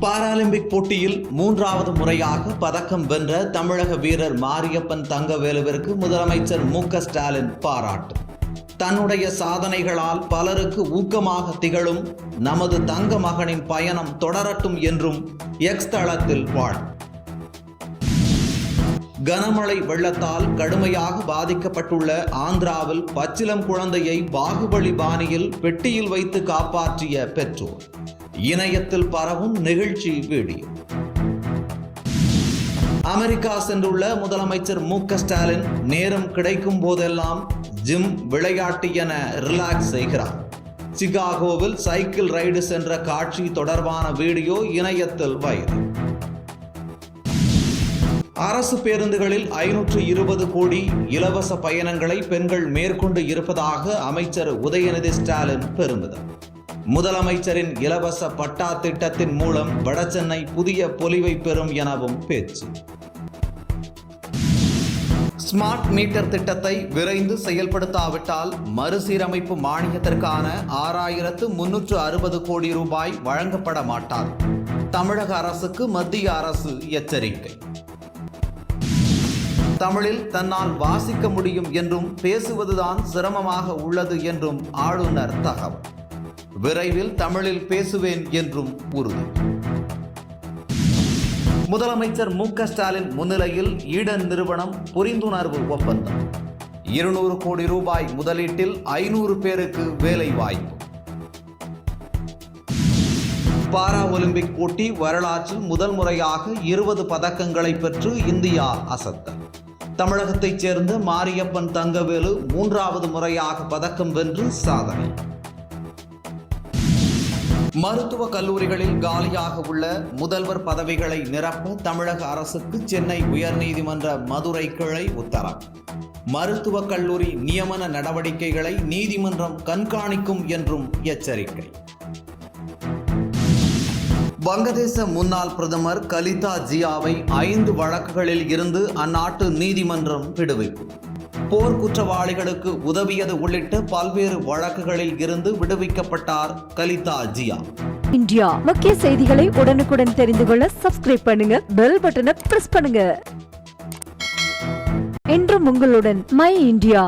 Paralympic போட்டியில் மூன்றாவது முறையாக பதக்கம் வென்ற தமிழக வீரர் மாரியப்பன் தங்கவேலுவிற்கு முதலமைச்சர் மு.க.ஸ்டாலின் பாராட்டு. தன்னுடைய சாதனைகளால் பலருக்கு ஊக்கமாக திகழும் நமது தங்க மகனின் பயணம் தொடரட்டும் என்றும் எக்ஸ் தளத்தில் வாழ்த்து. கனமழை வெள்ளத்தால் கடுமையாக பாதிக்கப்பட்டுள்ள ஆந்திராவில் பச்சிளம் குழந்தையை பாகுபலி பாணியில் பெட்டியில் வைத்து காப்பாற்றிய பெற்றோர். இணையத்தில் பரவும் நிகழ்ச்சி வீடியோ. அமெரிக்கா சென்றுள்ள முதலமைச்சர் மு.க.ஸ்டாலின் நேரம் கிடைக்கும் போதெல்லாம் ஜிம், விளையாட்டு என ரிலாக்ஸ் செய்கிறார். சிகாகோவில் சைக்கிள் ரைடு சென்ற காட்சி தொடர்பான வீடியோ இணையத்தில் வைரல். அரசு பேருந்துகளில் 520 கோடி இலவச பயணங்களை பெண்கள் மேற்கொண்டு இருப்பதாக அமைச்சர் உதயநிதி ஸ்டாலின் பெருமிதம். முதலமைச்சரின் இலவச பட்டா திட்டத்தின் மூலம் வடசென்னை புதிய பொலிவை பெறும் எனவும் பேச்சு. ஸ்மார்ட் மீட்டர் திட்டத்தை விரைந்து செயல்படுத்தாவிட்டால் மறுசீரமைப்பு மானியத்திற்கான 6,360 கோடி ரூபாய் வழங்கப்பட மாட்டார். தமிழக அரசுக்கு மத்திய அரசு எச்சரிக்கை. தமிழில் தன்னால் வாசிக்க முடியும் என்றும் பேசுவதுதான் சிரமமாக உள்ளது என்றும் ஆளுநர் தகவல். விரைவில் தமிழில் பேசுவேன் என்றும் உறுதி. முதலமைச்சர் மு.க.ஸ்டாலின் முன்னிலையில் ஈடன் நிறுவனம் புரிந்துணர்வு ஒப்பந்தம். 200 கோடி ரூபாய் முதலீட்டில் 500 பேருக்கு வேலை வாய்ப்பு. பாரா ஒலிம்பிக் போட்டி வரலாற்றில் முதல் முறையாக 20 பதக்கங்களை பெற்று இந்தியா அசத்தல். தமிழகத்தைச் சேர்ந்த மாரியப்பன் தங்கவேலு 3வது முறையாக பதக்கம் வென்று சாதனை. மருத்துவ கல்லூரிகளில் காலியாக உள்ள முதல்வர் பதவிகளை நிரப்ப தமிழக அரசுக்கு சென்னை உயர்நீதிமன்ற மதுரை கிளை உத்தரவு. மருத்துவக் கல்லூரி நியமன நடவடிக்கைகளை நீதிமன்றம் கண்காணிக்கும் என்றும் எச்சரிக்கை. வங்கதேச முன்னாள் பிரதமர் கலிதா ஜியாவை 5 வழக்குகளில் இருந்து அந்நாட்டு நீதிமன்றம் விடுவிப்பு. போர் குற்றவாளிகளுக்கு உதவியது உள்ளிட்ட பல்வேறு வழக்குகளில் இருந்து விடுவிக்கப்பட்டார் கலிதா ஜியா. இந்தியா முக்கிய செய்திகளை உடனுக்குடன் தெரிந்து கொள்ள சப்ஸ்கிரைப் பண்ணுங்க, பெல் பட்டனை பிரஸ் பண்ணுங்க. என்றும் உங்களுடன் மை இந்தியா.